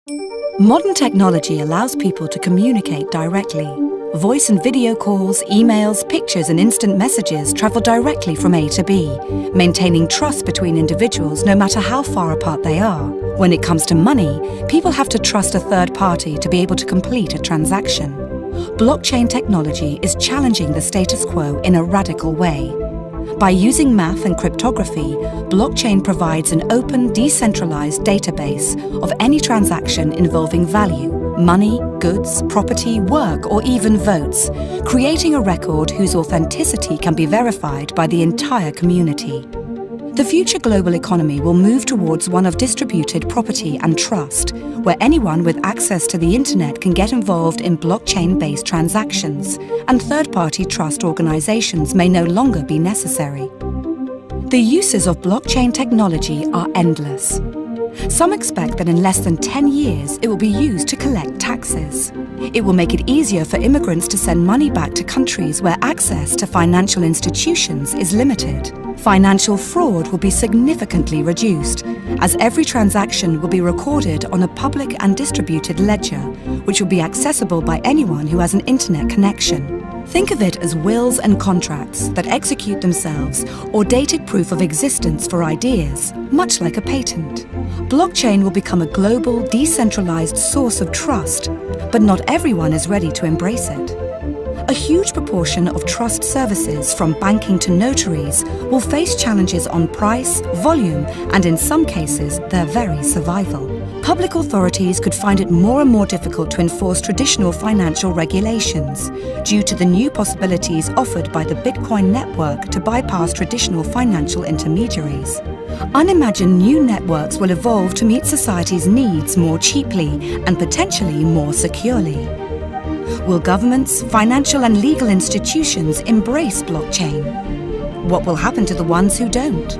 Modern technology allows people to communicate directly. Voice and video calls, emails, pictures and instant messages travel directly from A to B, maintaining trust between individuals no matter how far apart they are. When it comes to money, people have to trust a third party to be able to complete a transaction. Blockchain technology is challenging the status quo in a radical way. By using math and cryptography, blockchain provides an open, decentralized database of any transaction involving value, money, goods, property, work, or even votes, creating a record whose authenticity can be verified by the entire community. The future global economy will move towards one of distributed property and trust, where anyone with access to the internet can get involved in blockchain-based transactions, and third-party trust organizations may no longer be necessary. The uses of blockchain technology are endless. Some expect that in less than 10 years it will be used to collect taxes. It will make it easier for immigrants to send money back to countries where access to financial institutions is limited. Financial fraud will be significantly reduced, as every transaction will be recorded on a public and distributed ledger, which will be accessible by anyone who has an internet connection. Think of it as wills and contracts that execute themselves, or dated proof of existence for ideas, much like a patent. Blockchain will become a global, decentralized source of trust, but not everyone is ready to embrace it. A huge proportion of trust services, from banking to notaries, will face challenges on price, volume, and in some cases, their very survival. Public authorities could find it more and more difficult to enforce traditional financial regulations due to the new possibilities offered by the Bitcoin network to bypass traditional financial intermediaries. Unimagined new networks will evolve to meet society's needs more cheaply and potentially more securely. Will governments, financial and legal institutions embrace blockchain? What will happen to the ones who don't?